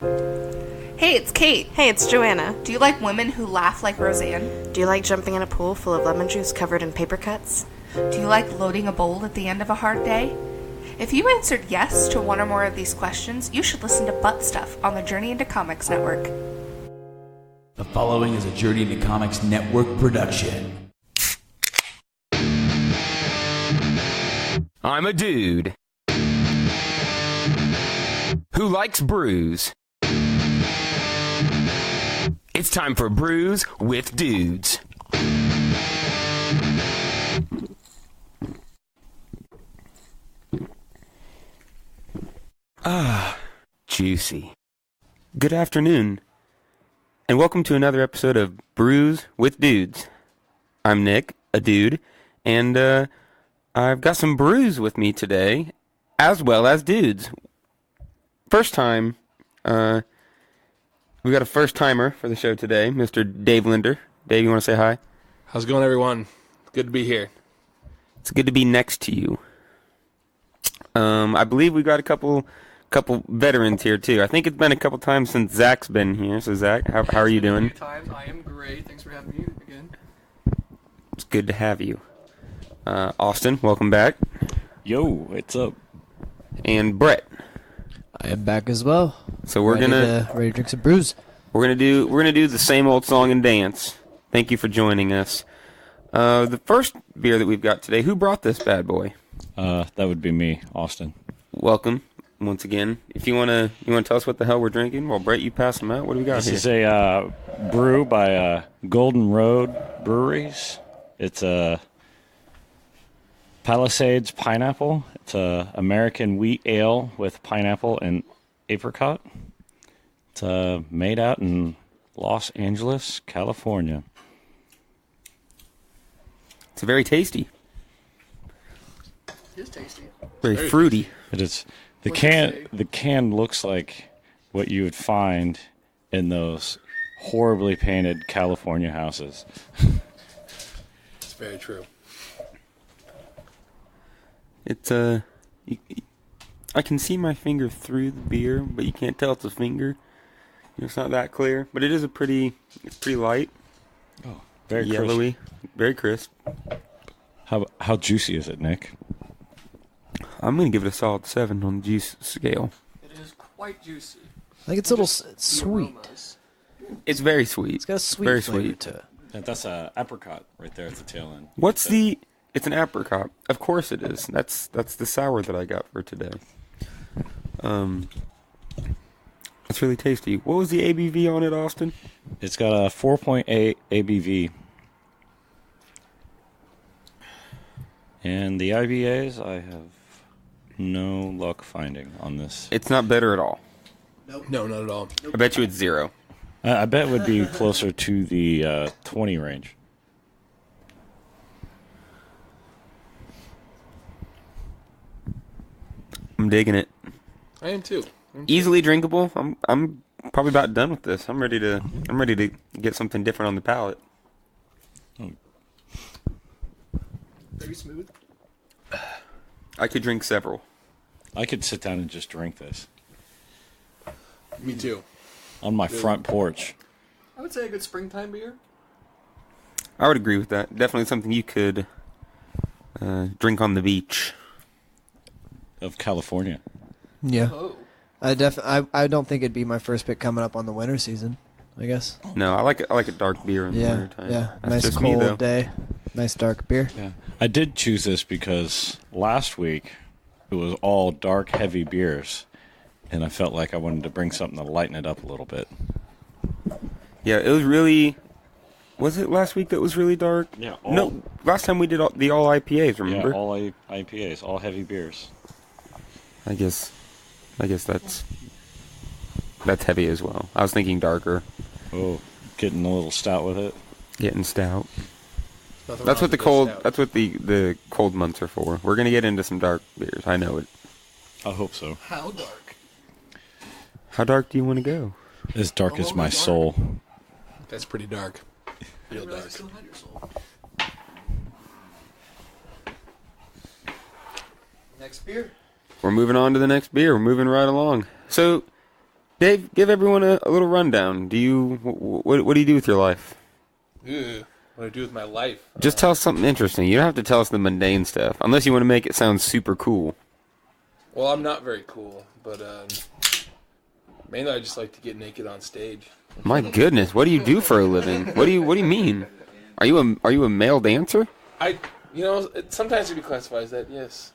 Hey, it's Kate. Hey, it's Joanna. Do you like women who laugh like Roseanne? Do you like jumping in a pool full of lemon juice covered in paper cuts? Do you like loading a bowl at the end of a hard day? If you answered yes to one or more of these questions, you should listen to Butt Stuff on the Journey into Comics Network. The following is a Journey into Comics Network production. I'm a dude who likes brews. It's time for Brews with Dudes. Juicy. Good afternoon, and welcome to another episode of Brews with Dudes. I'm Nick, a dude, and I've got some brews with me today, as well as dudes. First time, we got a first-timer for the show today, Mr. Dave Linder. Dave, you want to say hi? How's it going, everyone? Good to be here. It's good to be next to you. I believe we got a couple veterans here, too. I think it's been a couple times since Zach's been here. So, Zach, how are you doing? A few times. I am great. Thanks for having me again. It's good to have you. Austin, welcome back. Yo, what's up? And Brett. I am back as well. So we're ready to drink some brews. We're gonna do the same old song and dance. Thank you for joining us. The first beer that we've got today. Who brought this bad boy? That would be me, Austin. Welcome once again. If you wanna tell us what the hell we're drinking? Well, Brett, you pass them out. What do we got here? This is a brew by Golden Road Breweries. It's a Palisades Pineapple. It's a American wheat ale with pineapple and apricot. It's made out in Los Angeles, California. It's very tasty. It is tasty. Very fruity. It is. The can looks like what you would find in those horribly painted California houses. It's very true. It's I can see my finger through the beer, but you can't tell it's a finger. It's not that clear, but it's pretty light. Oh, very yellowy, very crisp. How juicy is it, Nick? I'm gonna give it a solid 7 on the juice scale. It is quite juicy. I think it's a little sweet. It's very sweet. It's got a sweet very flavor sweet. to it. That's a apricot right there at the tail end. It's an apricot. Of course it is. That's the sour that I got for today. It's really tasty. What was the ABV on it, Austin? It's got a 4.8 ABV. And the IBAs, I have no luck finding on this. It's not bitter at all. Nope. No, not at all. I bet you it's 0. I bet it would be closer to the 20 range. I'm digging it. I am too. Easily drinkable. I'm probably about done with this. I'm ready to get something different on the palate. Very smooth. I could drink several. I could sit down and just drink this Me too. on my front porch. I would say a good springtime beer. I would agree with that. Definitely something you could drink on the beach. Of California. Yeah. Oh. I don't think it'd be my first pick coming up on the winter season, I guess. No, I like a dark beer in the Yeah. winter time. Yeah. That's Nice just me, cold though. day. Nice dark beer. Yeah. I did choose this because last week it was all dark, heavy beers, and I felt like I wanted to bring something to lighten it up a little bit. Yeah, it was really. Was it last week that was really dark? Yeah. No, last time we did all IPAs. Remember? Yeah, all IPAs, all heavy beers. I guess that's heavy as well. I was thinking darker, Oh, getting a little stout with it. getting stout. Nothing That's wrong what the with cold. stout. That's what the cold months are for. We're gonna get into some dark beers. I know it. I hope so. How dark? How dark do you want to go? As dark as my soul. That's pretty dark. I Real didn't realize dark. it still had your soul. Next beer. We're moving on to the next beer. We're moving right along. So, Dave, give everyone a little rundown. What do you do with your life? Ew, what do I do with my life? Just tell us something interesting. You don't have to tell us the mundane stuff, unless you want to make it sound super cool. Well, I'm not very cool, but mainly I just like to get naked on stage. My goodness, what do you do for a living? What do you mean? Are you a male dancer? Sometimes it be classified as that. Yes,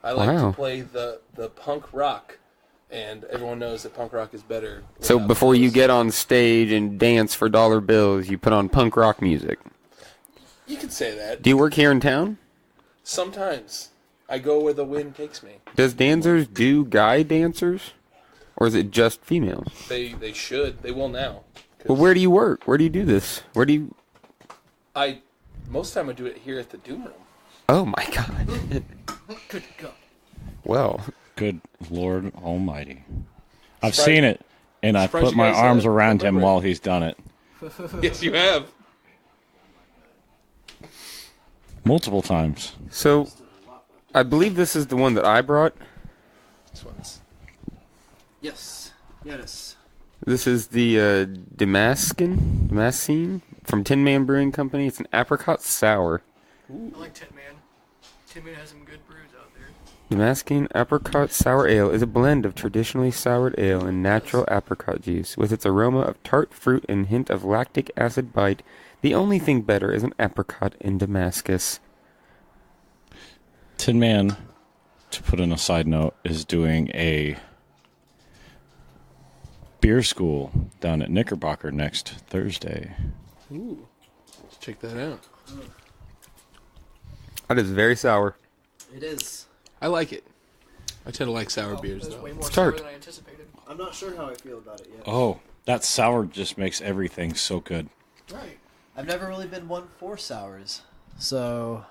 I like to play the punk rock, and everyone knows that punk rock is better. So before you get on stage and dance for dollar bills, you put on punk rock music. You could say that. Do you work here in town? Sometimes I go where the wind takes me. Does dancers do guy dancers? Or is it just females? They should. They will now. Well, where do you work? Where do you do this? Most of the time I do it here at the Doom Room. Oh my God. Good God. Well. Good Lord Almighty. I've seen it, and I've put my guys, arms around him remember while he's done it. Yes, you have. Multiple times. So, I believe this is the one that I brought. This one's... Yes. Yes. This is the Damascene from Tin Man Brewing Company. It's an apricot sour. Ooh. I like Tin Man. Tin Man has some good brews out there. Damascene Apricot Sour Ale is a blend of traditionally soured ale and natural apricot juice. With its aroma of tart fruit and hint of lactic acid bite, the only thing better is an apricot in Damascus. Tin Man, to put in a side note, is doing a beer school down at Knickerbocker next Thursday. Ooh. Let's check that out. That is very sour. It is. I like it. I tend to like sour beers, though. Way more It's sour tart. than I anticipated. I'm not sure how I feel about it yet. Oh, that sour just makes everything so good. Right. I've never really been one for sours, so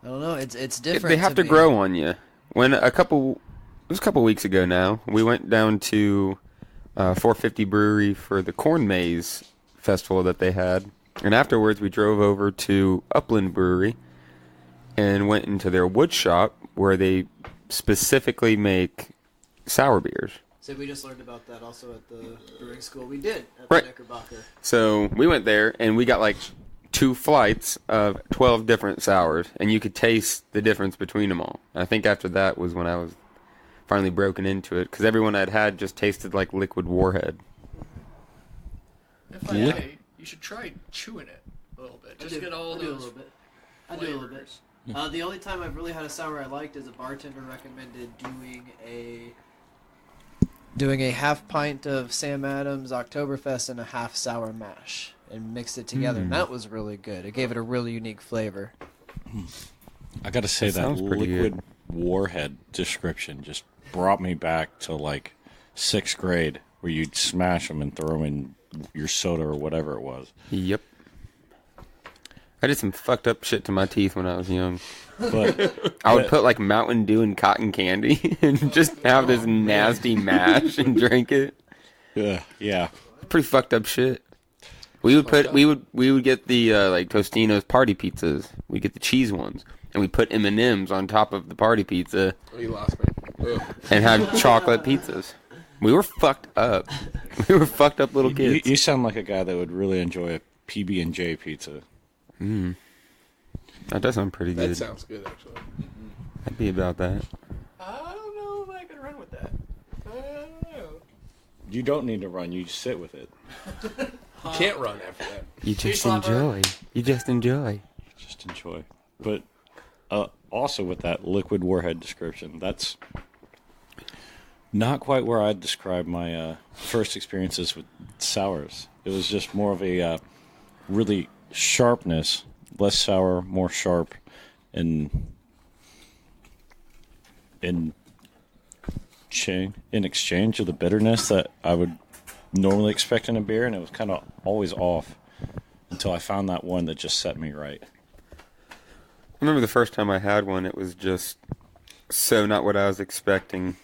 I don't know. It's different. They have to me. grow on you. When it was a couple weeks ago now, we went down to 450 Brewery for the Corn Maze Festival that they had. And afterwards, we drove over to Upland Brewery and went into their wood shop where they specifically make sour beers. So we just learned about that also at the brewing school we did at Right. the Knickerbocker. So we went there and we got like 2 flights of 12 different sours, and you could taste the difference between them all. I think after that was when I was finally broken into it, because everyone I'd had just tasted like liquid Warhead. If I may, you should try chewing it a little bit. Just get all I do a those little bit. I do a little bit. The only time I've really had a sour I liked is a bartender recommended Doing a half pint of Sam Adams Oktoberfest and a half sour mash and mixed it together. And that was really good. It gave it a really unique flavor. I got to say That that sounds pretty liquid good. Warhead description just brought me back to like 6th grade, where you'd smash them and throw them in your soda or whatever it was. Yep. I did some fucked up shit to my teeth when I was young. But I would put like Mountain Dew and cotton candy and just have this nasty mash and drink it. yeah, Pretty fucked up shit. We would get the like Tostino's party pizzas. We'd get the cheese ones, and we put M&Ms on top of the party pizza Oh, you lost me. Ugh. and have chocolate pizzas. We were fucked up. We were fucked up little kids. you sound like a guy that would really enjoy a PB&J pizza. That does sound pretty That good. sounds good, actually. I'd be about that. I don't know if I could run with that. I don't know. You don't need to run; you just sit with it. You can't run after that. You just Slapper. enjoy. You just enjoy. Just enjoy. But also with that liquid Warhead description, that's not quite where I'd describe my first experiences with sours. It was just more of a really sharpness, less sour, more sharp, in exchange of the bitterness that I would normally expect in a beer, and it was kind of always off until I found that one that just set me right. I remember the first time I had one, it was just so not what I was expecting.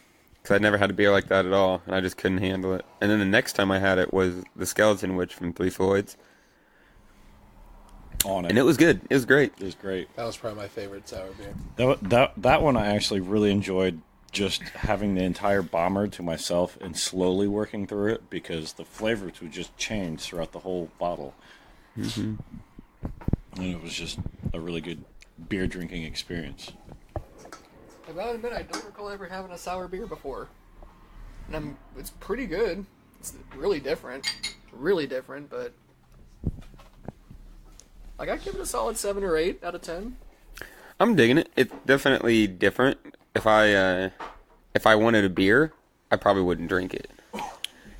Because I'd never had a beer like that at all, and I just couldn't handle it. And then the next time I had it was the Skeleton Witch from Three Floyds. On it. And it was good. It was great. It was great. That was probably my favorite sour beer. That one I actually really enjoyed just having the entire bomber to myself and slowly working through it because the flavors would just change throughout the whole bottle. Mm-hmm. And it was just a really good beer drinking experience. I gotta admit, I don't recall ever having a sour beer before. And it's pretty good. It's really different, but like, I'd give it a solid 7 or 8 out of 10. I'm digging it. It's definitely different. If I wanted a beer, I probably wouldn't drink it.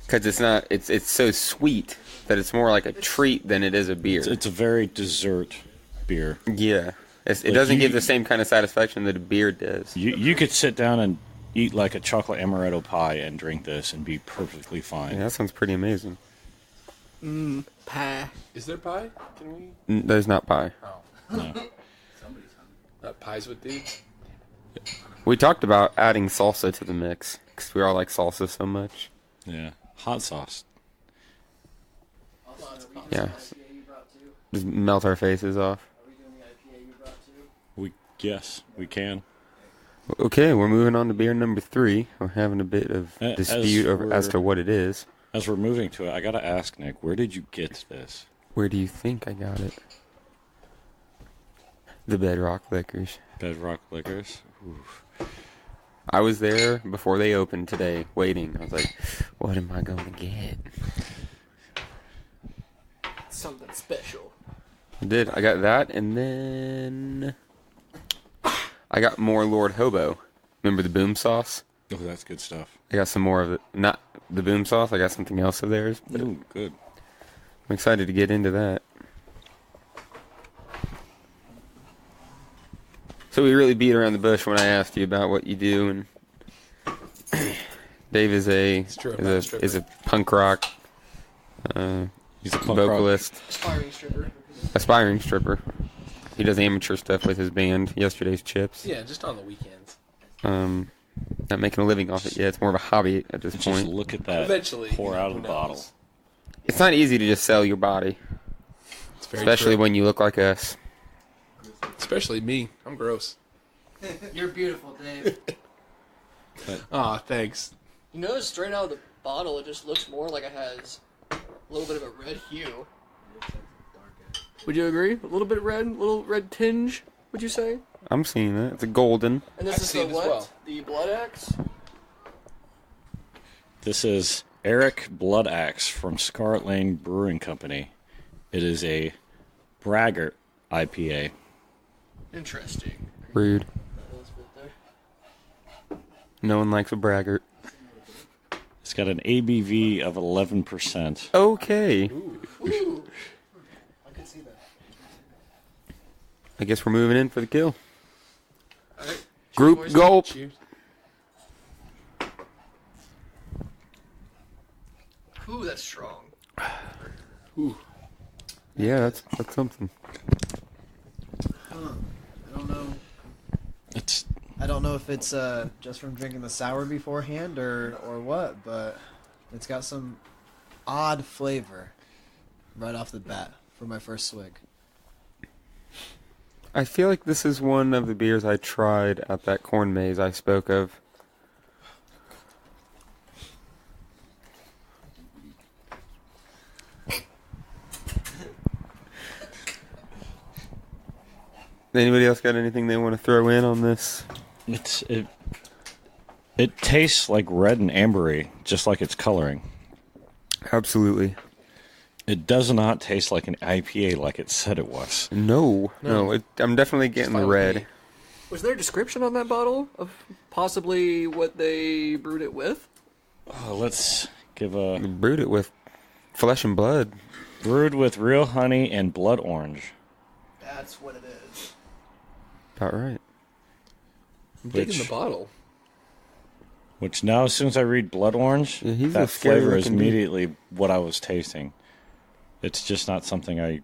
Because it's so sweet that it's more like a treat than it is a beer. It's a very dessert beer. Yeah. It doesn't give the same kind of satisfaction that a beer does. You could sit down and eat like a chocolate amaretto pie and drink this and be perfectly fine. Yeah, that sounds pretty amazing. Pie. Is there pie? Can we? There's not pie. Oh. No. Not pies with dudes? We talked about adding salsa to the mix because we all like salsa so much. Yeah. Hot sauce. Yeah. Just melt our faces off. Yes, we can. Okay, we're moving on to beer number 3. We're having a bit of dispute as to what it is. As we're moving to it, I gotta ask, Nick, where did you get this? Where do you think I got it? The Bedrock Liquors. Bedrock Liquors? Oof. I was there before they opened today, waiting. I was like, what am I going to get? Something special. I did. I got that, and then I got more Lord Hobo. Remember the boom sauce? Oh, that's good stuff. I got some more of it. Not the boom sauce. I got something else of theirs. Ooh, good. I'm excited to get into that. So we really beat around the bush when I asked you about what you do, and Dave is a punk rock He's a punk vocalist, Aspiring stripper. He does amateur stuff with his band, Yesterday's Chips. Yeah, just on the weekends. Not making a living off it yet. It's more of a hobby at this Just point. look at that. Eventually, pour out of who the knows? bottle. It's not easy to just sell your body, It's very especially true. when you look like us. Especially me. I'm gross. You're beautiful, Dave. Aw, thanks. You notice straight out of the bottle, it just looks more like it has a little bit of a red hue. Would you agree? A little bit red, a little red tinge, would you say? I'm seeing that. It's a golden. And this I've is seen the it as what? well. The Blood Axe? This is Eric Blood Axe from Scarlet Lane Brewing Company. It is a Braggart IPA. Interesting. Rude. No one likes a braggart. It's got an ABV of 11%. Okay. Ooh. I could see that. I guess we're moving in for the kill. All right. Group Cheers, boys. gulp. Cheers. Ooh, that's strong. Ooh. Yeah, that's something. I don't know. It's I don't know if it's just from drinking the sour beforehand or what, but it's got some odd flavor right off the bat for my first swig. I feel like this is one of the beers I tried at that corn maze I spoke of. Anybody else got anything they want to throw in on this? it tastes like red and ambery, just like its coloring. Absolutely. It does not taste like an IPA like it said it was. No. I'm definitely getting the red. Was there a description on that bottle of possibly what they brewed it with? Let's give a... Brewed it with flesh and blood. Brewed with real honey and blood orange. That's what it is. About right. I'm digging the bottle. Which now, as soon as I read blood orange, Yeah, he's a that scary flavor is looking dude. immediately what I was tasting. It's just not something I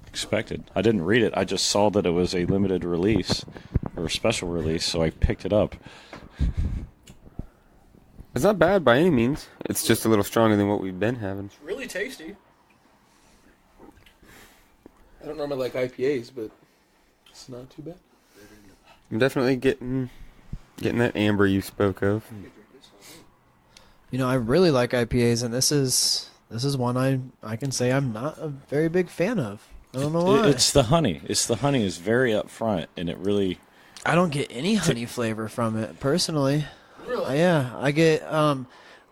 expected. I didn't read it. I just saw that it was a limited release or a special release, so I picked it up. It's not bad by any means. It's just a little stronger than what we've been having. It's really tasty. I don't normally like IPAs, but it's not too bad. I'm definitely getting Getting that amber you spoke of. You know, I really like IPAs, and this is one I can say I'm not a very big fan of. I don't know why. It's the honey. The honey is very upfront, and it really. I don't get any honey flavor from it personally. Really? Yeah, I get. I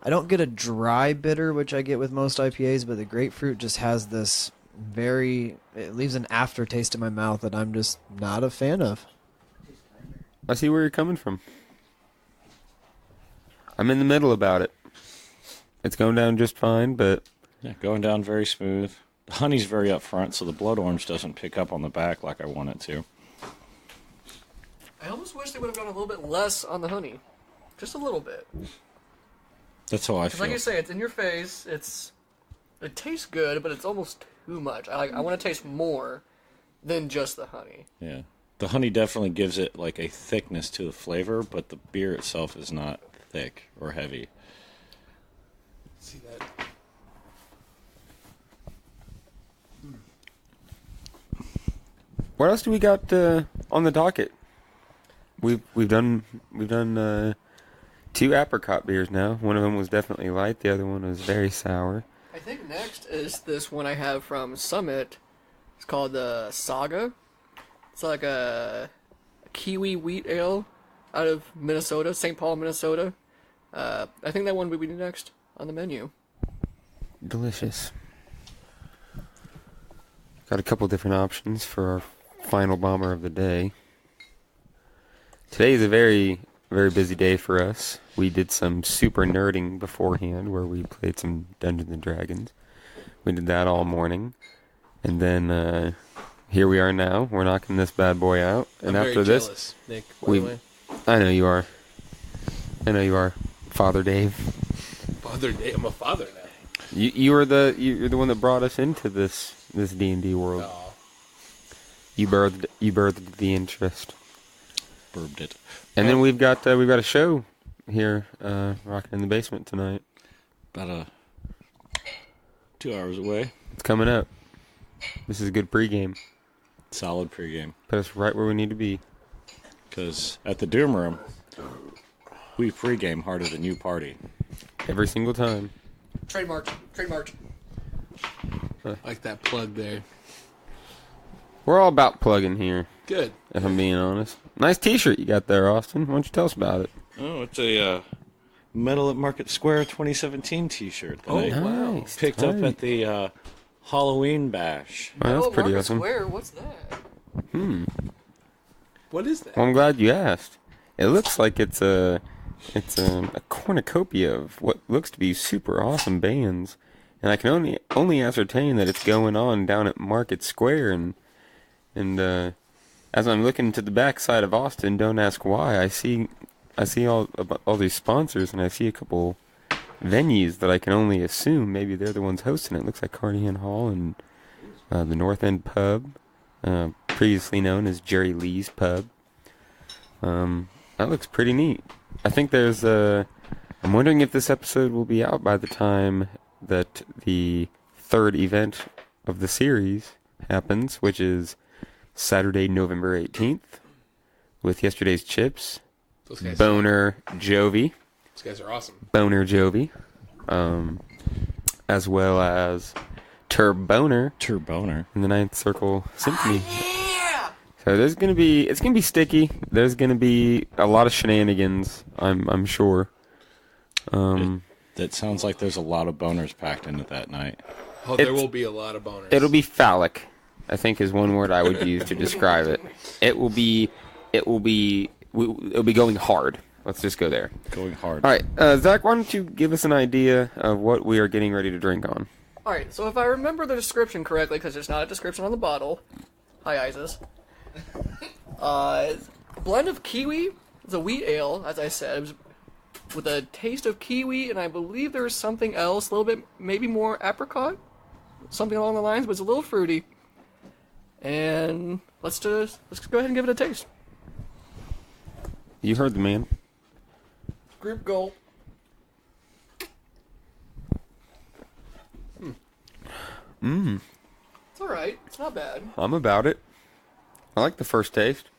don't get a dry bitter, which I get with most IPAs, but the grapefruit just has this very. It leaves an aftertaste in my mouth that I'm just not a fan of. I see where you're coming from. I'm in the middle about it. It's going down just fine, but... Yeah, going down very smooth. The honey's very upfront, so the blood orange doesn't pick up on the back like I want it to. I almost wish they would have gone a little bit less on the honey. Just a little bit. That's how I Because feel. like you say, it's in your face. It tastes good, but it's almost too much. I want to taste more than just the honey. Yeah. The honey definitely gives it like a thickness to the flavor, but the beer itself is not thick or heavy. See that? What else do we got on the docket? We've done 2 apricot beers now. One of them was definitely light. The other one was very sour. I think next is this one I have from Summit. It's called the Saga. It's like a kiwi wheat ale out of Minnesota, St. Paul, Minnesota. I think that one would be next on the menu. Delicious. Got a couple different options for our final bomber of the day. Today is a very, very busy day for us. We did some super nerding beforehand where we played some Dungeons and Dragons. We did that all morning. And then here we are now. We're knocking this bad boy out. And I'm after very this, jealous, Nick. By the way. I know you are. Father Dave. Father Dave. I'm a father now. You're the one that brought us into this D&D world. Oh. You birthed the interest. Burbed it. And then we've got a show here, rocking in the basement tonight. About 2 hours away. It's coming up. This is a good pregame. Solid pregame. Put us right where we need to be. Because at the Doom Room, we pregame harder than you party. Every single time. Trademarked. Like that plug there. We're all about plugging here, Good. if I'm being honest. Nice t-shirt you got there, Austin. Why don't you tell us about it? Oh, it's a Metal at Market Square 2017 t-shirt that I nice. picked up at the Halloween bash. Well, that's pretty Market awesome. Square, what's that? What is that? Well, I'm glad you asked. It looks like it's a cornucopia of what looks to be super awesome bands, and I can only ascertain that it's going on down at Market Square, and as I'm looking to the back side of Austin, don't ask why, I see all these sponsors, and I see a couple venues that I can only assume maybe they're the ones hosting it. It looks like Cardigan Hall and the North End Pub, previously known as Jerry Lee's Pub. That looks pretty neat. I think there's I'm wondering if this episode will be out by the time that the third event of the series happens, which is Saturday, November 18th, with yesterday's chips, Boner Jovi. Those guys are awesome. Boner Jovi, as well as Turboner in the Ninth Circle Symphony. So it's gonna be sticky. There's gonna be a lot of shenanigans, I'm sure. That sounds like there's a lot of boners packed into that night. Oh, there will be a lot of boners. It'll be phallic, I think is one word I would use to describe it. It'll be going hard. Let's just go there. Going hard. All right, Zach, why don't you give us an idea of what we are getting ready to drink on? Alright, so if I remember the description correctly, because there's not a description on the bottle. Hi, Isis. Blend of kiwi. It's a wheat ale, as I said. It was with a taste of kiwi, and I believe there was something else, a little bit, maybe more apricot, something along the lines, but it's a little fruity. And let's go ahead and give it a taste. You heard the man. Group goal. It's alright. It's not bad. I'm about it. I like the first taste.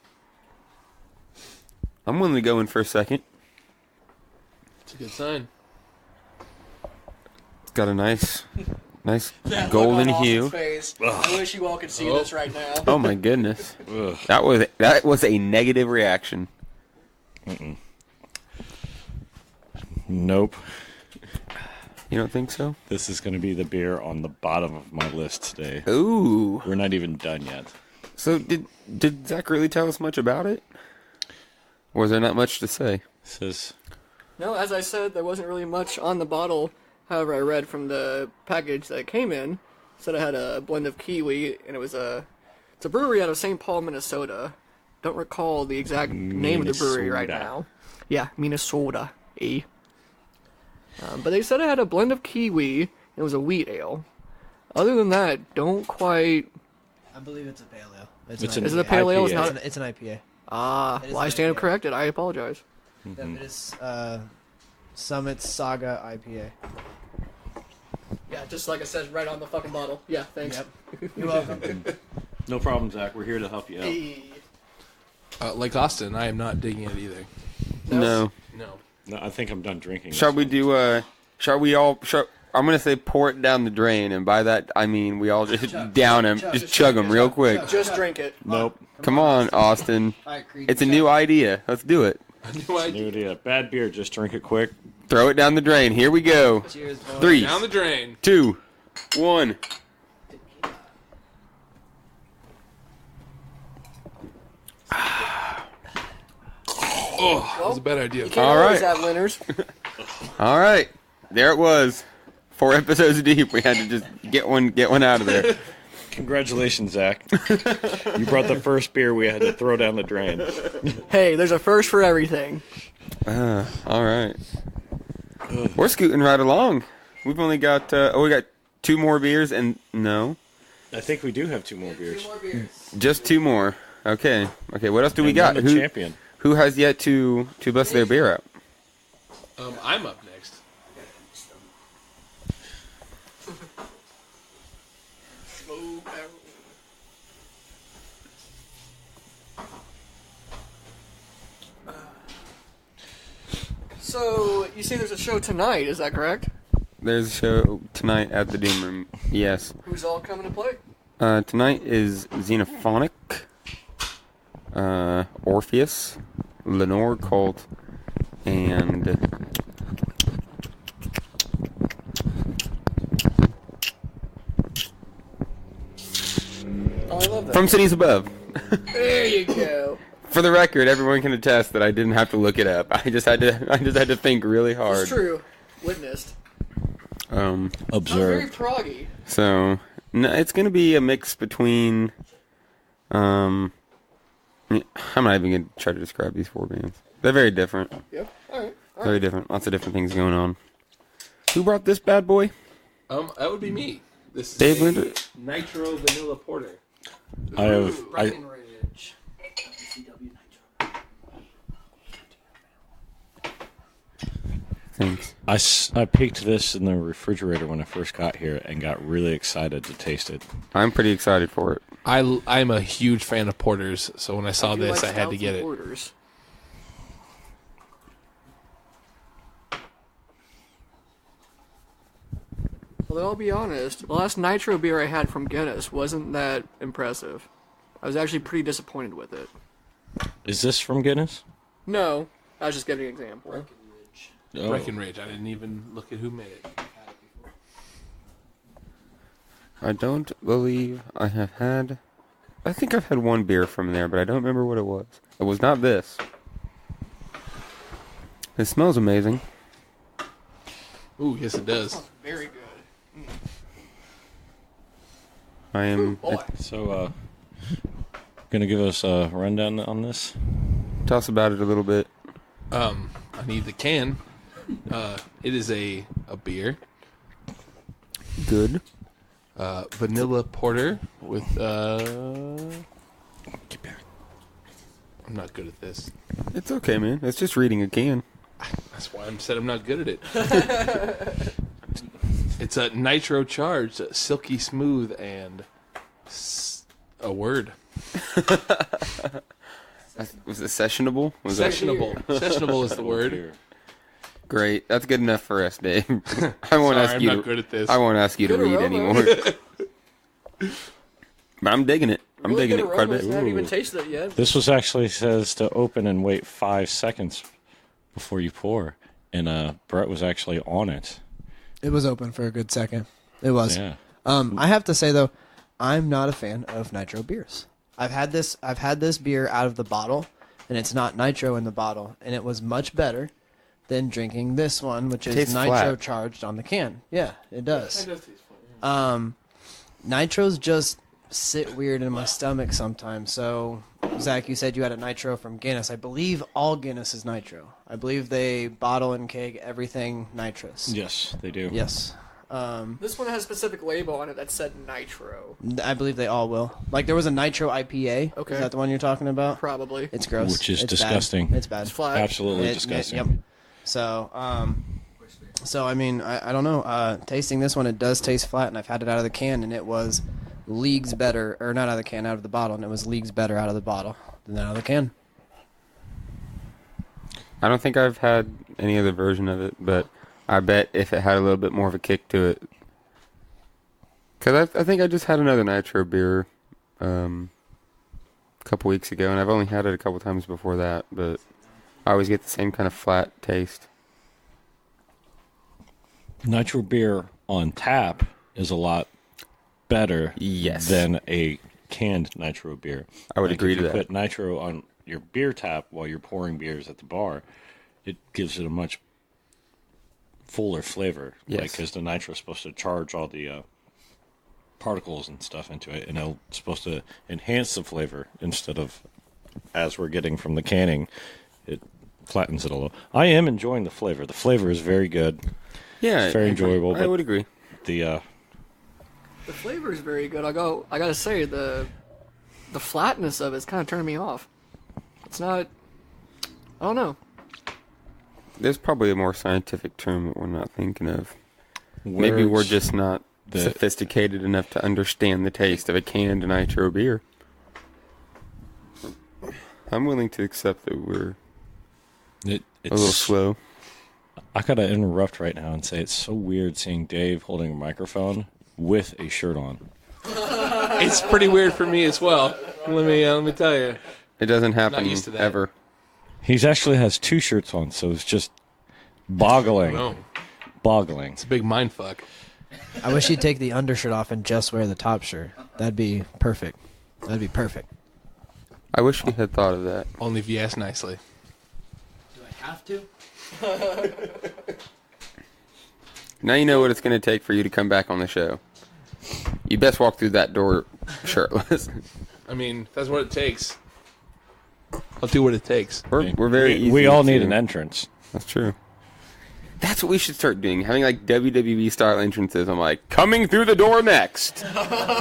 I'm willing to go in for a second. It's a good sign. It's got a nice That golden look on hue. Austin's face. I wish you all could see this right now. Oh my goodness. That was a negative reaction. Nope. You don't think so? This is going to be the beer on the bottom of my list today. Ooh. We're not even done yet. So did Zach really tell us much about it? Or was there not much to say? No, as I said, there wasn't really much on the bottle. However, I read from the package that it came in, it said it had a blend of kiwi, and it's a brewery out of St. Paul, Minnesota. Don't recall the exact name of the brewery right now. Yeah, Minnesota. But they said it had a blend of kiwi, and it was a wheat ale. Other than that, don't quite... I believe it's a pale ale. Is it a pale ale? It's an IPA. Well, I stand corrected. I apologize. It is Summit Saga IPA. Yeah, just like it says right on the fucking bottle. Yeah, thanks. Yep. You're welcome. No problem, Zach. We're here to help you out. Like Austin, I am not digging it either. No. No, I think I'm done drinking. Shall we do, I'm going to say pour it down the drain, and by that, I mean we all just down them, just chug them real quick. Just drink it. Nope. Come on, Austin. It's a new idea. Let's do it. New idea. Bad beer, just drink it quick. Throw it down the drain. Here we go. Cheers, boys. 3, Down the drain. 2, 1. Oh, that was a bad idea. You can't always have winners. All right. There it was. 4 episodes deep. We had to just get one out of there. Congratulations, Zach. You brought the first beer we had to throw down the drain. Hey, there's a first for everything. All right. We're scooting right along. We've only got we got 2 more beers and no. I think we do have 2 more beers. Just 2 more. Okay. What else do we got? I'm a champion. Who has yet to bust their beer up? I'm up next. So, you say there's a show tonight, is that correct? There's a show tonight at the Doom Room. Yes. Who's all coming to play? Tonight is Xenophonic, Orpheus, Lenore Cult, and Oh, I love that. From Cities Above. There you go. For the record, everyone can attest that I didn't have to look it up. I just had to think really hard. It's true. Witnessed. Observed. Very proggy. So no, it's gonna be a mix between. I'm not even gonna try to describe these 4 bands. They're very different. Yep. All right. Very different. Lots of different things going on. Who brought this bad boy? That would be me. This is Dave Linder? Nitro Vanilla Porter. Breckenridge. Thanks. I picked this in the refrigerator when I first got here and got really excited to taste it. I'm pretty excited for it. I'm a huge fan of porters, so when I saw this, I had to get it. Porters. Well, I'll be honest. The last nitro beer I had from Guinness wasn't that impressive. I was actually pretty disappointed with it. Is this from Guinness? No, I was just giving an example. Breckenridge. I didn't even look at who made it. I don't believe I have had. I think I've had 1 beer from there, but I don't remember what it was. It was not this. It smells amazing. Ooh, yes, it does. Very good. I am. So, gonna give us a rundown on this? Tell us about it a little bit. I need the can. It is a beer. Good. Vanilla porter with Get back. I'm not good at this. It's okay, man. It's just reading a can. That's why I'm said I'm not good at it. It's a nitro charged, silky smooth, and a word. Was it sessionable? Sessionable. Sessionable is the word. Great. That's good enough for us, Dave. I won't ask you. I'm not good at this. I won't ask you to read anymore. But I'm digging it. I'm digging it quite a bit. I haven't even tasted it yet. This was actually says to open and wait 5 seconds before you pour, and Brett was actually on it. It was open for a good second. It was. Yeah. I have to say though, I'm not a fan of nitro beers. I've had this beer out of the bottle, and it's not nitro in the bottle, and it was much better than drinking this one, which is nitro charged on the can. Yeah, it does. It does taste fun. Nitros just sit weird in my stomach sometimes. So, Zach, you said you had a nitro from Guinness. I believe all Guinness is nitro. I believe they bottle and keg everything nitrous. Yes, they do. Yes. This one has a specific label on it that said nitro. I believe they all will. Like, there was a nitro IPA. Okay. Is that the one you're talking about? Probably. It's gross. Which is It's disgusting. Bad. It's bad. It's flat. Absolutely disgusting. Yep. So, I mean, I don't know. Tasting this one, it does taste flat, and I've had it out of the can, and it was leagues better, or not out of the can, out of the bottle, and it was leagues better out of the bottle than out of the can. I don't think I've had any other version of it, but I bet if it had a little bit more of a kick to it. Because I think I just had another nitro beer a couple weeks ago, and I've only had it a couple times before that, but I always get the same kind of flat taste. Nitro beer on tap is a lot better than a canned nitro beer. I would agree to that. If you put nitro on your beer tap while you're pouring beers at the bar, it gives it a much fuller flavor. Yes. Because the nitro is supposed to charge all the particles and stuff into it, and it's supposed to enhance the flavor instead of, as we're getting from the canning, it flattens it a little. I am enjoying the flavor. The flavor is very good. Yeah, it's very enjoyable. I would agree. The flavor is very good. I gotta say the flatness of it's kind of turning me off. It's not. I don't know. There's probably a more scientific term that we're not thinking of. Maybe we're just not sophisticated enough to understand the taste of a canned nitro beer. I'm willing to accept that we're a little slow. I gotta interrupt right now and say it's so weird seeing Dave holding a microphone with a shirt on. It's pretty weird for me as well. Let me tell you. It doesn't happen Not used to that. ever. He actually has 2 shirts on, so it's just boggling. No. Boggling. It's a big mind fuck. I wish he'd take the undershirt off and just wear the top shirt. That'd be perfect. That'd be perfect. I wish we had thought of that. Only if you ask nicely. Do I have to? Now you know what it's going to take for you to come back on the show. You best walk through that door shirtless. I mean, that's what it takes. I'll do what it takes. We're very easy. We all need an entrance. That's true. That's what we should start doing. Having like WWE style entrances. I'm like, coming through the door next.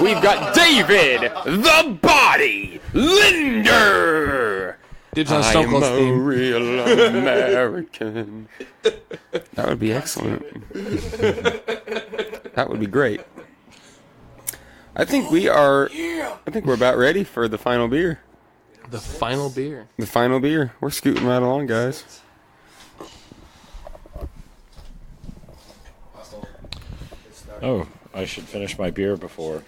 We've got David, the Body, Linder. Dibs on Stone Cold's I'm a theme. real American. That would be excellent. That would be great. I think we're about ready for the final beer. The final beer. The final beer. We're scooting right along, guys. Oh, I should finish my beer before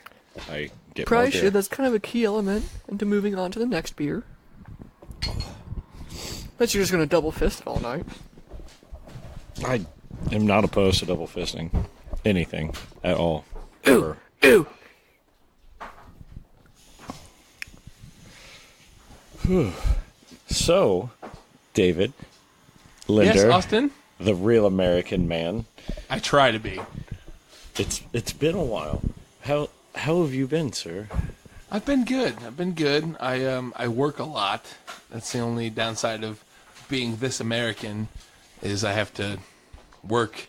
I get Probably more beer. should. That's kind of a key element into moving on to the next beer. Bet you're just gonna double fist it all night. I am not opposed to double fisting anything at all. Ooh, ooh. So, David, Linder, Yes, Austin? the real American man. I try to be. It's been a while. How have you been, sir? I've been good. I work a lot. That's the only downside of being this American is I have to work.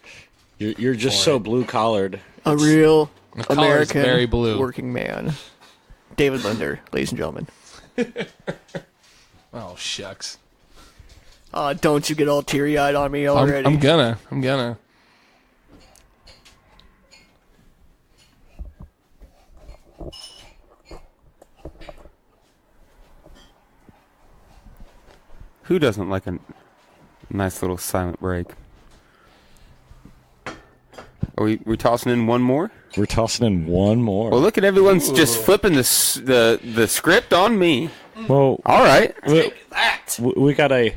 You're just so blue collared. A real The collar's American very blue. working man. David Linder, ladies and gentlemen. Oh, shucks. Don't you get all teary-eyed on me already. I'm gonna. Who doesn't like a nice little silent break? Are we tossing in one more? We're tossing in one more. Well, look at everyone's just flipping the script on me. Well, all right. We got a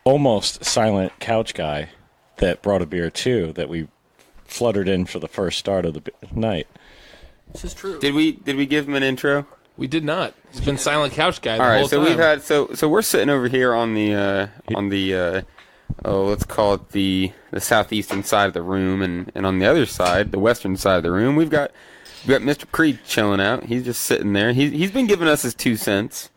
almost silent couch guy that brought a beer too that we fluttered in for the first start of the night. This is true. Did we give him an intro? We did not. He's been silent couch guy the All right, whole so time. we've had so we're sitting over here on the let's call it the southeastern side of the room, and on the other side, the western side of the room, we've got Mr. Creed chilling out. He's just sitting there. He's been giving us his 2 cents.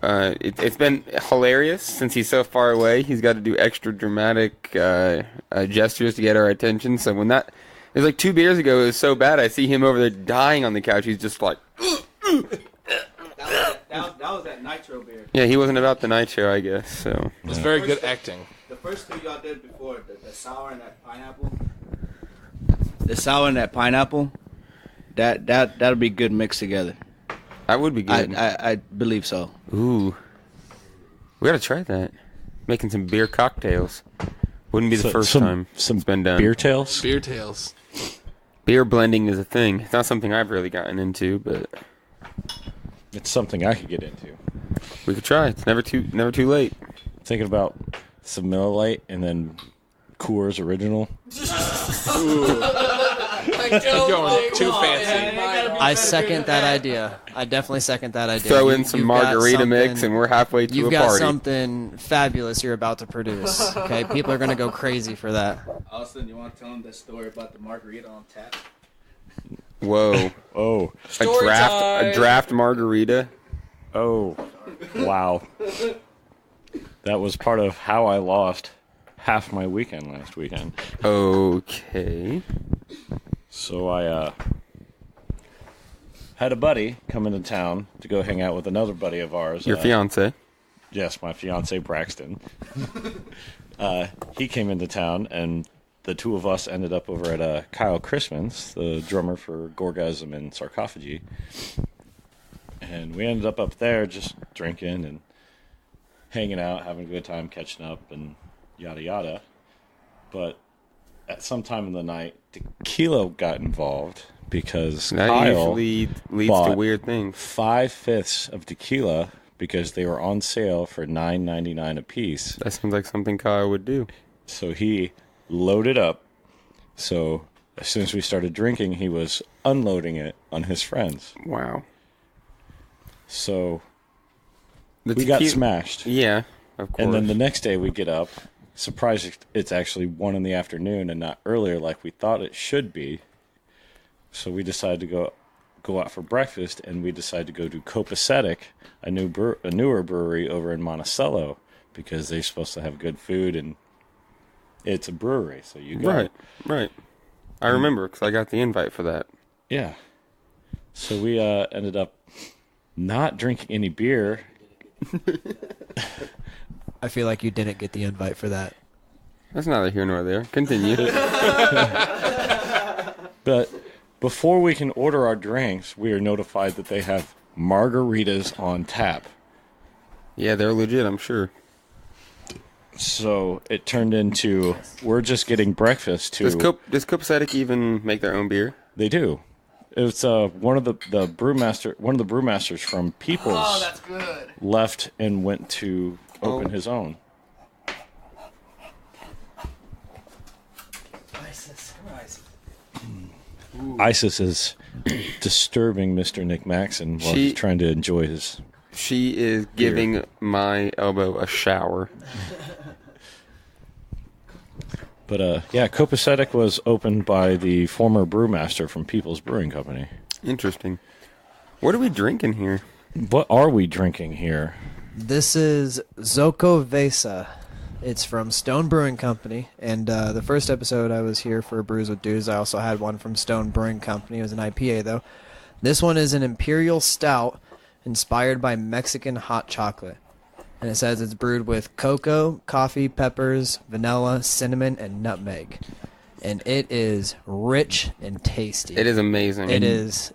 It's been hilarious since he's so far away. He's got to do extra dramatic gestures to get our attention. So when it was like 2 beers ago, it was so bad. I see him over there dying on the couch. He's just like. That was that nitro beer. Yeah, he wasn't about the nitro, I guess. So it's very good acting. The first two y'all did before, the sour and that pineapple. The sour and that pineapple, that'll be good mixed together. That would be good. I believe so. Ooh, we gotta try that. Making some beer cocktails wouldn't be the first time it's been done. Beer tails. Beer tails. Beer blending is a thing. It's not something I've really gotten into, but it's something I could get into. We could try. It's never too late. Thinking about some Miller Lite and then Coors Original. Going too fancy. I second that idea. I definitely second that idea. Throw in some margarita mix, and we're halfway to a party. You've got something fabulous you're about to produce. Okay, people are gonna go crazy for that. Austin, you want to tell them the story about the margarita on tap? Whoa! Oh, a draft margarita. Oh, wow! That was part of how I lost half my weekend last weekend. Okay. So I had a buddy come into town to go hang out with another buddy of ours. Your fiance? Yes, my fiance Braxton. He came into town, and the two of us ended up over at Kyle Christman's, the drummer for Gorgasm and Sarcophagy. And we ended up there just drinking and hanging out, having a good time, catching up, and yada yada. But at some time in the night, tequila got involved because that Kyle usually leads to weird things. 5/5 of tequila because they were on sale for $9.99 a piece. That seems like something Kyle would do. So he loaded up. So as soon as we started drinking, he was unloading it on his friends. Wow. So we got smashed. Yeah, of course. And then the next day we get up, surprised it's actually 1 in the afternoon and not earlier like we thought it should be. So we decided to go out for breakfast, and we decided to go to Copacetic, a newer brewery over in Monticello, because they're supposed to have good food, and it's a brewery, so you go. Right. I remember, because I got the invite for that. Yeah. So we ended up not drinking any beer. I feel like you didn't get the invite for that. That's neither here nor there. Continue. But before we can order our drinks, we are notified that they have margaritas on tap. Yeah, they're legit, I'm sure. So it turned into we're just getting breakfast too. Does Copacetic even make their own beer? They do. It's one of the brewmasters from Peoples. Oh, that's good. Left and went to open his own. ISIS, come on, ISIS. ISIS is disturbing Mr. Nick Maxon while he's trying to enjoy his. She is giving my elbow a shower. But yeah, Copacetic was opened by the former brewmaster from People's Brewing Company. Interesting. What are we drinking here? What are we drinking here? This is Zoko Vesa. It's from Stone Brewing Company, and the first episode I was here for Brews with Dudes, I also had one from Stone Brewing Company. It was an IPA, though. This one is an Imperial Stout inspired by Mexican hot chocolate. And it says it's brewed with cocoa, coffee, peppers, vanilla, cinnamon, and nutmeg. And it is rich and tasty. It is amazing. It is.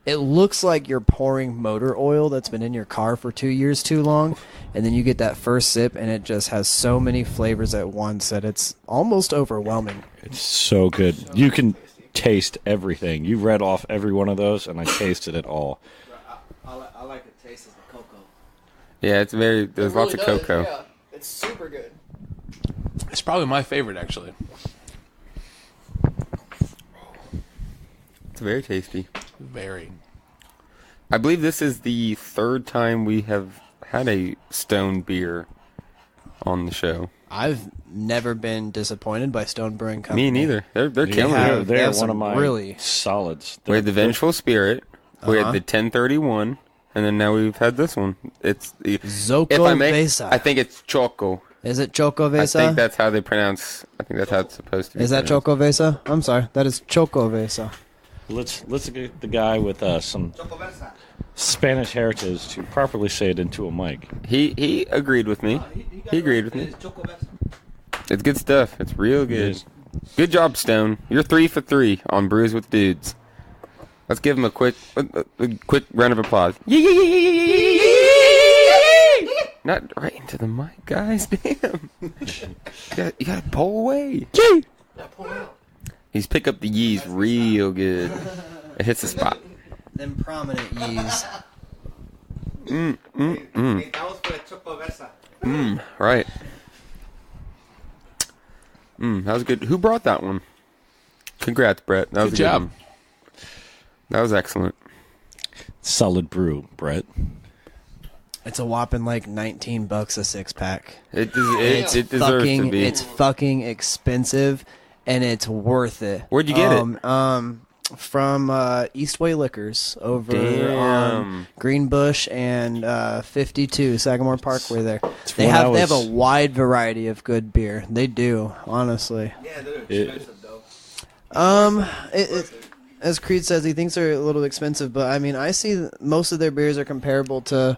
It looks like you're pouring motor oil that's been in your car for 2 years too long, and then you get that first sip, and it just has so many flavors at once that it's almost overwhelming. It's so good. You can taste everything. You read off every one of those, and I tasted it all. I like the taste of the cocoa. Yeah, there's lots of cocoa. Yeah, it's super good. It's probably my favorite, actually. It's very tasty. Very. I believe this is the third time we have had a Stone beer on the show. I've never been disappointed by Stone Brewing Company. Me neither. They're killing it. They're have one of some my really solids. We had the Vengeful Spirit. We had the 1031. And then now we've had this one. It's Zoko if I may, Vesa. I think it's Choco. Is it Choco I Vesa? think that's how they pronounce. I think that's how it's supposed to be. Is that pronounced. Choco Vesa? I'm sorry. That is Choco Vesa. Let's get the guy with some Spanish heritage to properly say it into a mic. He agreed with me. He agreed with me. It's good stuff. It's real good. Good job, Stone. You're 3 for 3 on Brews with Dudes. Let's give him a quick round of applause. Not right into the mic, guys. Damn. You gotta pull away. He's pick up the yees real good. It hits the spot. Them prominent yees. That was for the Choco Versa. Right. That was good. Who brought that one? Congrats, Brett. That was Good a good job. one. That was excellent. Solid brew, Brett. It's a whopping like $19 a 6-pack. It deserves to be. It's fucking expensive, and it's worth it. Where'd you get it? From Eastway Liquors over Damn. on Greenbush and 52 Sagamore Parkway. There, they when I have a was- wide variety of good beer. They do, honestly. Yeah, they're expensive though. As Creed says, he thinks they're a little expensive, but I mean, I see most of their beers are comparable to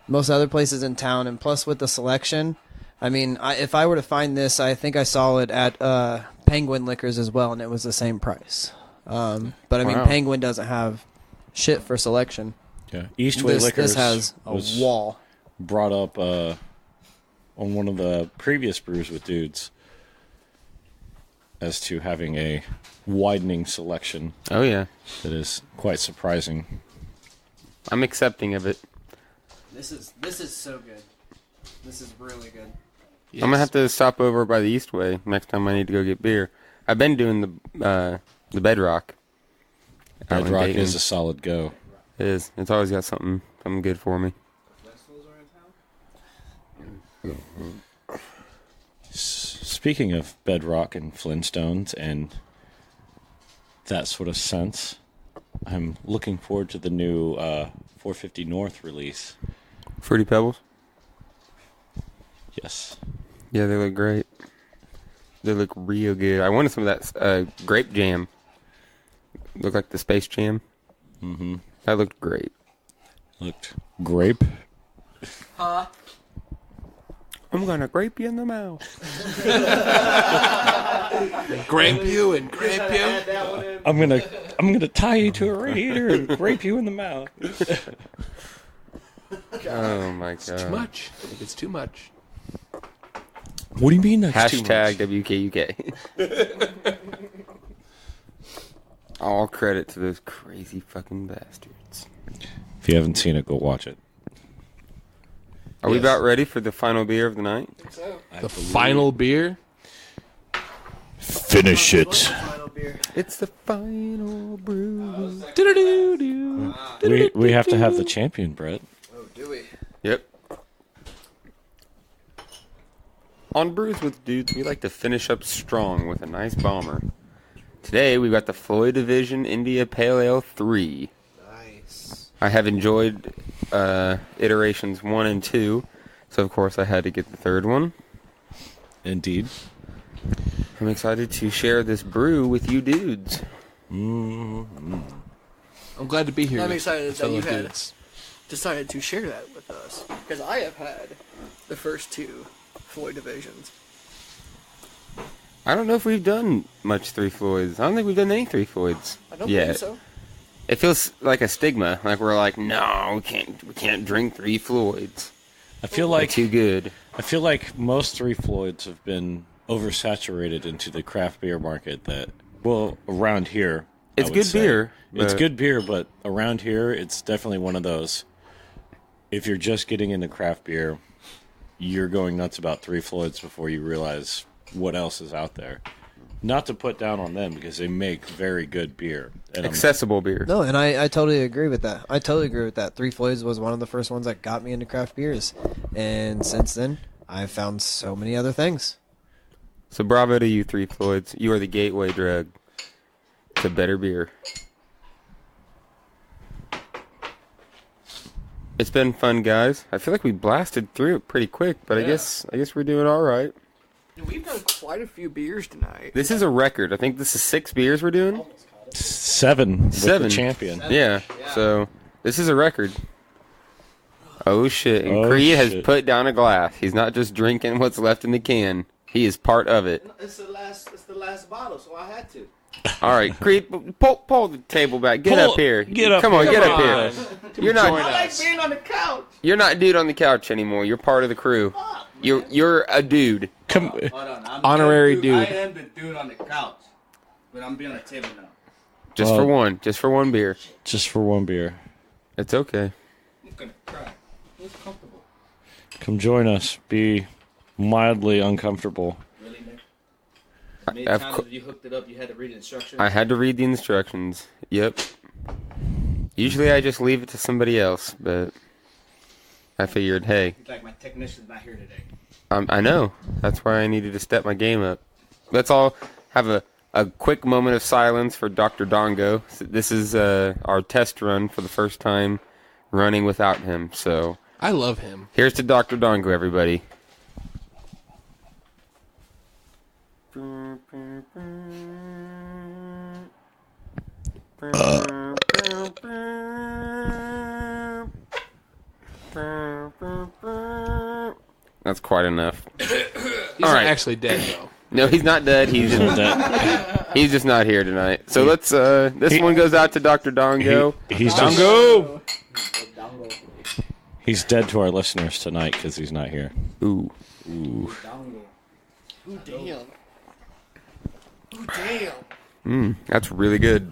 most other places in town, and plus with the selection, I mean, if I were to find this, I think I saw it at Penguin Liquors as well, and it was the same price. But I mean, Wow. Penguin doesn't have shit for selection. Yeah, Eastway Liquors This has a was wall. brought up on one of the previous Brews with Dudes as to having a widening selection Oh, yeah. that is quite surprising. I'm accepting of it. This is so good. This is really good. Yes. I'm going to have to stop over by the Eastway next time I need to go get beer. I've been doing the Bedrock. out in Bedrock Dayton. is a solid go. It is. It's always got something good for me. Speaking of Bedrock and Flintstones and that sort of sense, I'm looking forward to the new 450 North release. Fruity Pebbles? Yes. Yeah, they look great. They look real good. I wanted some of that grape jam. Looked like the Space Jam. Mm-hmm. That looked great. Looked grape. I'm gonna grape you in the mouth. Grape you and grape you. I'm gonna tie you to a radiator and grape you in the mouth. Oh my god. Too much. I think it's too much. What do you mean that's too Hashtag much? WKUK. All credit to those crazy fucking bastards. If you haven't seen it, go watch it. Are we Yes. about ready for the final beer of the night? The final beer. Finish it. Final beer. It's the final brew. We have to have the champion, Brett. Oh, do we? Yep. On Brews with Dudes, we like to finish up strong with a nice bomber. Today, we've got the Floyd Division India Pale Ale 3. Nice. I have enjoyed iterations 1 and 2, so of course I had to get the third one. Indeed. I'm excited to share this brew with you dudes. I'm glad to be here. I'm with excited that you fellow had dudes. decided to share that with us, because I have had the first two Floyd divisions. I don't know if we've done much Three Floyds. I don't think we've done any Three Floyds I don't yet. think so. It feels like a stigma. Like we're like, no, we can't drink Three Floyds. I feel like They're too good. I feel like most Three Floyds have been oversaturated into the craft beer market. Around here, It's good beer. It's good beer, but around here, it's definitely one of those. If you're just getting into craft beer, you're going nuts about Three Floyds before you realize what else is out there. Not to put down on them because they make very good beer. And Accessible beer. No, and I totally agree with that. I totally agree with that. Three Floyds was one of the first ones that got me into craft beers. And since then, I've found so many other things. So bravo to you, Three Floyds. You are the gateway drug to better beer. It's been fun, guys. I feel like we blasted through it pretty quick, but I guess we're doing all right. We've done quite a few beers tonight. This is a record. I think this is 6 beers we're doing. 7 with the champion. Yeah. So this is a record. Oh shit! And Creed has put down a glass. He's not just drinking what's left in the can. He is part of it. It's the last bottle, so I had to. All right, Creed, pull the table back. Get up here. Come on, get up here. You're not. I like being on the couch. You're not dude on the couch anymore. You're part of the crew. You're a dude. Hold on. Honorary dude. I am the dude on the couch, but I'm being on the table now. Just for one. Just for one beer. Just for one beer. It's okay. I'm gonna cry. It's comfortable. Come join us. Be mildly uncomfortable. Really, Nick? Many times when you hooked it up, you had to read the instructions? I had to read the instructions. Yep. Usually I just leave it to somebody else, but I figured, hey. It's like my technician's not here today. I know. That's why I needed to step my game up. Let's all have a quick moment of silence for Dr. Dongo. This is our test run for the first time running without him. So I love him. Here's to Dr. Dongo, everybody. That's quite enough. He's all right. not actually dead, though. No, he's not dead. He's just not here tonight. So let's. This one goes out to Dr. Dongo. He's Dongo. He's dead to our listeners tonight because he's not here. Ooh. Ooh, damn. Ooh, damn. That's really good.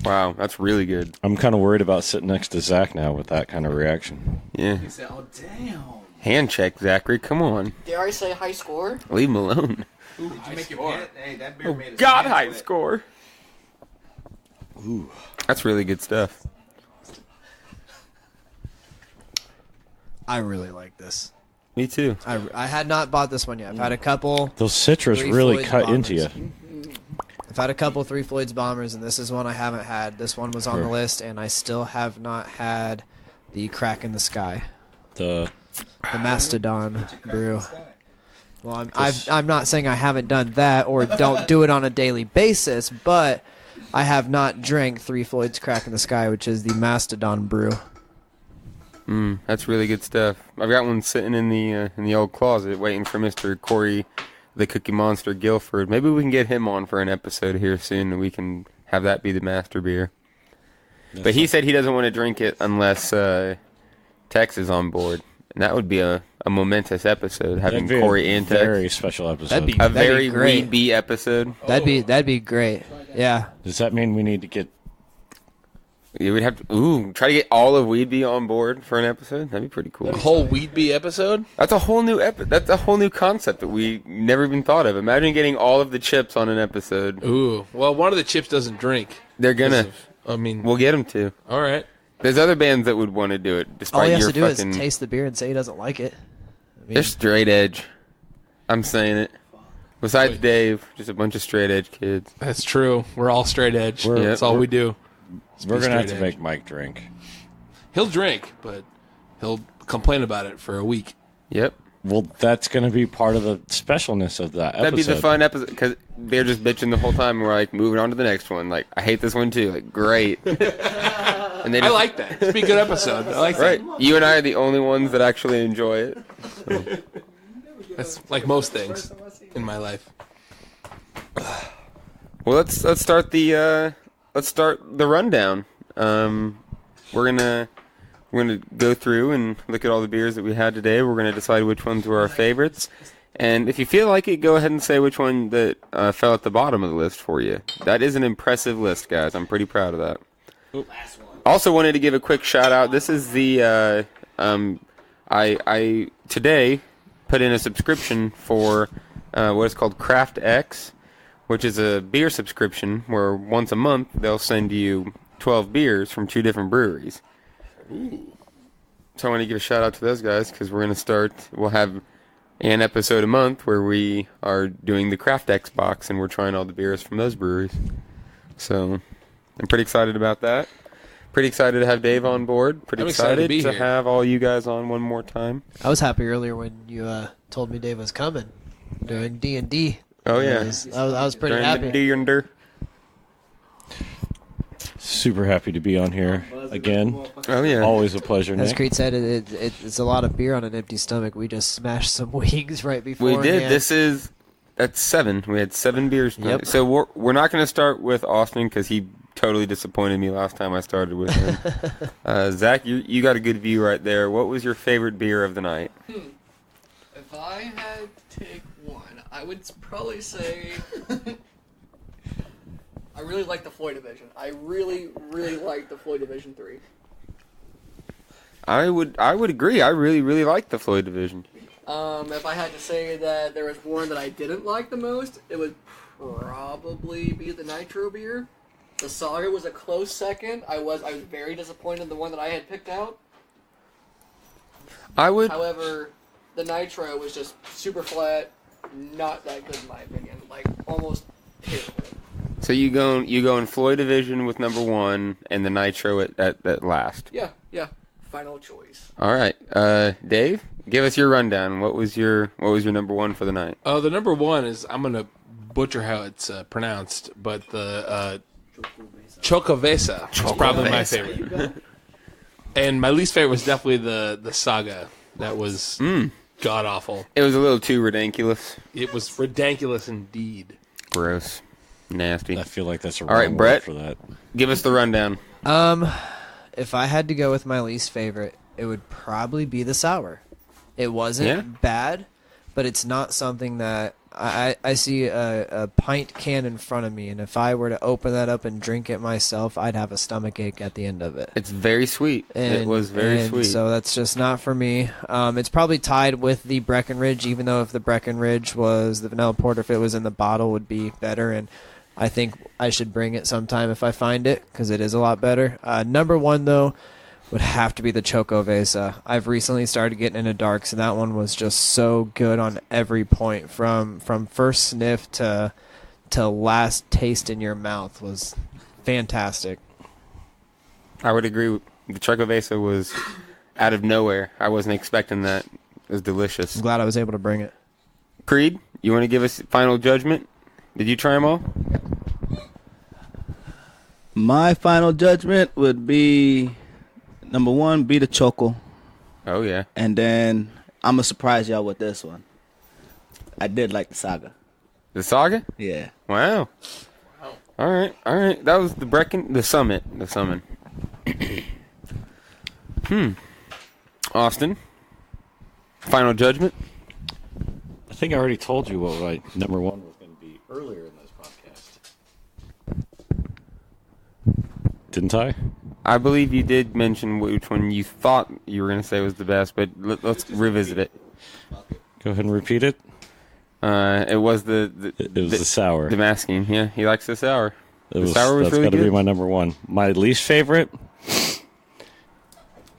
Wow, that's really good. I'm kind of worried about sitting next to Zach now with that kind of reaction. Yeah. He said, oh, damn. Hand check, Zachary. Come on. Dare I say high score? Leave him alone. Ooh, did you make your head? Hey, that beer made God, high score. Ooh. That's really good stuff. I really like this. Me too. I had not bought this one yet. I've had a couple. Those citrus Three really Floyd's cut bombers. into you. I've had a couple Three Floyds bombers, and this is one I haven't had. This one was on the Sure. list, and I still have not had the Crack in the Sky, The Mastodon brew. Well, I'm not saying I haven't done that or don't do it on a daily basis, but I have not drank Three Floyd's Crack in the Sky, which is the Mastodon brew. That's really good stuff. I've got one sitting in the old closet waiting for Mr. Corey, the Cookie Monster Guilford. Maybe we can get him on for an episode here soon, and we can have that be the master beer. But he said he doesn't want to drink it unless Tex is on board. And that would be a momentous episode, having Corey and Tex. Very special episode. That'd very be great. Weed Bee episode. That'd be great. Yeah. Does that mean we need to get... You would have to try to get all of Weed Bee on board for an episode. That'd be pretty cool. A whole Weed Bee episode? That's a whole new That's a whole new concept that we never even thought of. Imagine getting all of the chips on an episode. Ooh. Well, one of the chips doesn't drink. They're gonna. We'll get them to. All right. There's other bands that would want to do it, despite All he has your to do fucking... is taste the beer and say he doesn't like it. I mean, They're straight edge. I'm saying it. Besides Dave, just a bunch of straight edge kids. That's true. We're all straight edge. That's all we do. We're going to have to make Mike drink. He'll drink, but he'll complain about it for a week. Yep. Well, that's going to be part of the specialness of that episode. That'd be the fun episode, because they're just bitching the whole time, and we're like, moving on to the next one. Like, I hate this one too. Like, great. And they I like that. It's be a good episode. I like that. Right. You and I are the only ones that actually enjoy it. So. That's like most things in my life. Well, let's start the let's start the rundown. We're gonna go through and look at all the beers that we had today. We're gonna decide which ones were our favorites. And if you feel like it, go ahead and say which one that fell at the bottom of the list for you. That is an impressive list, guys. I'm pretty proud of that. Also wanted to give a quick shout out. This is the I today put in a subscription for what is called Craft X, which is a beer subscription where once a month they'll send you 12 beers from 2 different breweries. So I want to give a shout out to those guys because we're going to we'll have an episode a month where we are doing the Craft X box and we're trying all the beers from those breweries. So I'm pretty excited about that. Pretty excited to have Dave on board. Pretty excited to have all you guys on one more time. I was happy earlier when you told me Dave was coming doing D&D. Oh, yeah. I was pretty happy. D&D. Super happy to be on here again. Oh, yeah. Always a pleasure, Nick. As Creed said, it's a lot of beer on an empty stomach. We just smashed some wings right before. We did. That's 7. We had 7 beers tonight. Yep. So we're not going to start with Austin because he totally disappointed me last time I started with him. Zach, you got a good view right there. What was your favorite beer of the night? If I had to take one, I would probably say I really like the Floyd Division. I really, really like the Floyd Division 3. I would agree. I really, really like the Floyd Division. If I had to say that there was one that I didn't like the most, it would probably be the Nitro beer. The Saga was a close second. I was very disappointed in the one that I had picked out. However, the Nitro was just super flat, not that good in my opinion. Like almost terrible. So you go in Floyd Division with number 1 and the Nitro at last. Yeah. Final choice. All right, Dave, give us your rundown. What was your number 1 for the night? Oh, the number 1 is, I'm gonna butcher how it's pronounced, but the Chocovesa is probably my favorite. And my least favorite was definitely the Saga. That was god awful. It was a little too ridiculous. It was ridiculous indeed. Gross. Nasty. I feel like that's a all right, wrong Brett, word for that. Give us the rundown. If I had to go with my least favorite, it would probably be the sour. It wasn't bad, but it's not something that I see a pint can in front of me, and if I were to open that up and drink it myself, I'd have a stomachache at the end of it. It's very sweet. It was very sweet. So that's just not for me. It's probably tied with the Breckenridge, even though if the Breckenridge was the vanilla porter, if it was in the bottle, would be better. And I think I should bring it sometime if I find it, because it is a lot better. Number 1, though, would have to be the Chocovesa. I've recently started getting into darks, and that one was just so good on every point. From first sniff to last taste in your mouth was fantastic. I would agree. The Chocovesa was out of nowhere. I wasn't expecting that. It was delicious. I'm glad I was able to bring it. Creed, you want to give us final judgment? Did you try them all? My final judgment would be number 1, be the Choco. Oh, yeah. And then I'm going to surprise y'all with this one. I did like the Saga. The Saga? Yeah. Wow. All right. That was the Summit. Austin, final judgment? I think I already told you what my number 1 was going to be earlier in this podcast. Didn't I? I believe you did mention which one you thought you were going to say was the best, but let's revisit it. Go ahead and repeat it. It was the sour. The masking, yeah. He likes the sour. That's really got to good. be my number 1. My least favorite.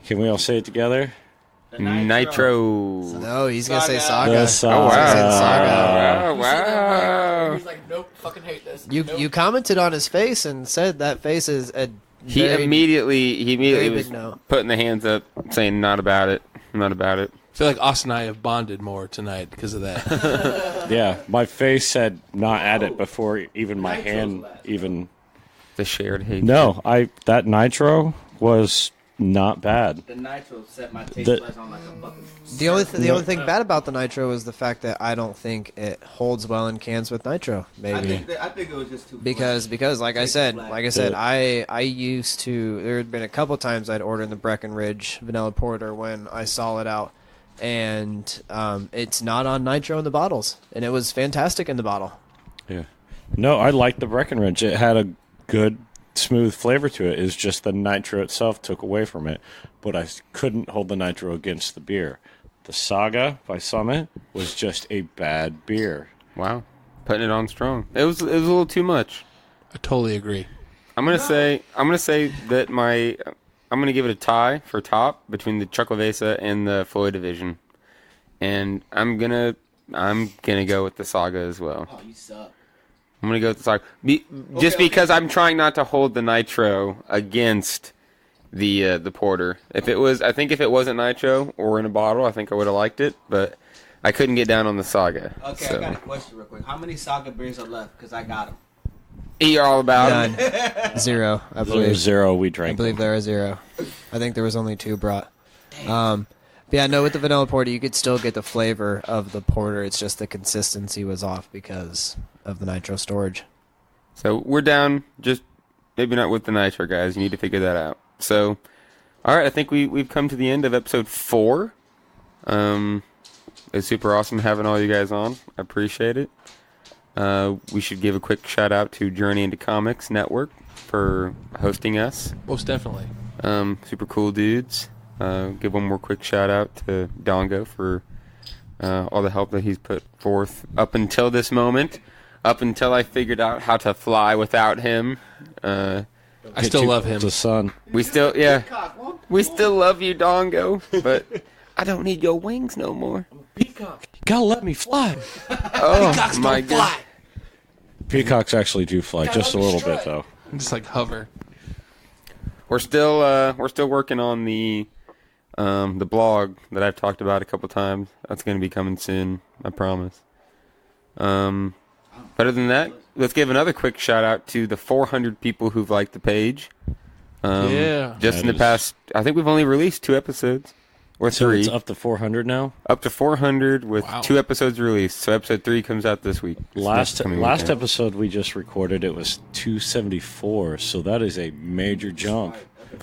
Can we all say it together? Nitro. No, he's going to say Saga. The Saga. Oh, wow. Saga. Wow. He's like, nope, fucking hate this. You commented on his face and said that face is a He very immediately was big no. putting the hands up, saying not about it. I feel like Austin and I have bonded more tonight because of that. Yeah, my face said not at it before even my hand even. The shared hate. No, that Nitro was not bad. The nitro set my taste The- buds on like a bucket. The only thing bad about the nitro is the fact that I don't think it holds well in cans with nitro. Maybe I think it was just too because like I said, I used to. There had been a couple times I'd ordered the Breckenridge Vanilla Porter when I saw it out, and it's not on nitro in the bottles, and it was fantastic in the bottle. Yeah. No, I liked the Breckenridge. It had a good, smooth flavor to it. It's just the nitro itself took away from it, but I couldn't hold the nitro against the beer. The Saga by Summit was just a bad beer. Wow, putting it on strong. It was a little too much. I totally agree. I'm gonna say that I'm gonna give it a tie for top between the Chucklavesa and the Floyd division, and I'm gonna go with the Saga as well. Oh, you suck. I'm gonna go with the Saga because I'm trying not to hold the nitro against the porter. If it wasn't nitro or in a bottle, I think I would have liked it, but I couldn't get down on the Saga. Okay, so. I got a question real quick. How many Saga beers are left? Because I got them. You're all about it. None. 0. I There believe. were 0 we I drank. believe there are 0. I think there was only 2 brought. But yeah, no, with the vanilla porter, you could still get the flavor of the porter. It's just the consistency was off because of the nitro storage. So we're down, just maybe not with the nitro, guys. You need to figure that out. So, all right, I think we've come to the end of episode 4. It's super awesome having all you guys on. I appreciate it. We should give a quick shout out to Journey into Comics Network for hosting us. Most definitely. Super cool dudes. Give one more quick shout out to Dongo for all the help that he's put forth up until this moment, up until I figured out how to fly without him. I still love him. The sun. We still love you, Dongo, but I don't need your wings no more. Peacock. You gotta let me fly. Oh my god. Peacocks actually do fly, just a little bit though. Just like hover. We're still working on the blog that I've talked about a couple times. That's going to be coming soon, I promise. But other than that, let's give another quick shout out to the 400 people who've liked the page. Yeah. Just in the past, I think we've only released 2 episodes. Or 3. So it's up to 400 now? Up to 400 with 2 episodes released. So episode 3 comes out this week. Last episode we just recorded, it was 274, so that is a major jump.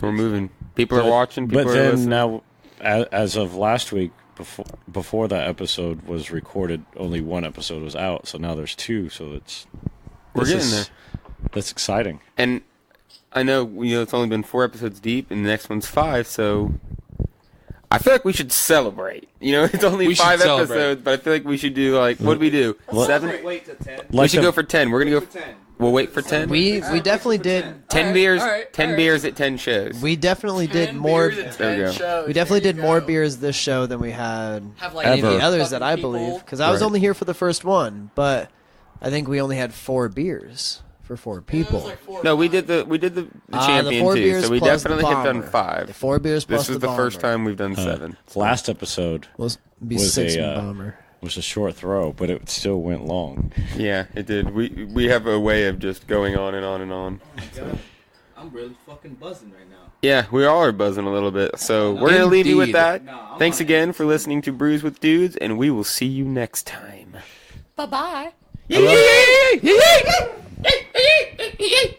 We're moving. People are watching, people are listening. Now, as of last week, before that episode was recorded, only 1 episode was out, so now there's 2, so we're getting there. That's exciting. And I know, it's only been 4 episodes deep, and the next one's 5, so I feel like we should celebrate. It's only 5 episodes, but I feel like we should do, what do we do? 7? Wait to 10. We should go for 10. We're going to go for 10. We'll wait for 10. We definitely did 10 beers. 10 beers at 10 shows. We definitely did more. There we go. We definitely did more beers this show than we had any of the others that I believe. Because I was only here for the first one, but I think we only had 4 beers for 4 people. No, we did the champion the 4 too. beers So we plus definitely the have done bomber. 5. The 4 beers plus This was the the first bomber. time we've done 7. Last episode was 6 a, and bomber. was a short throw, but it still went long. Yeah, it did. We have a way of just going on and on and on. I'm really fucking buzzing right now. Yeah, we all are buzzing a little bit. So we're going to leave you with that. Thanks again for listening to Brews with Dudes, and we will see you next time. Bye-bye. I love-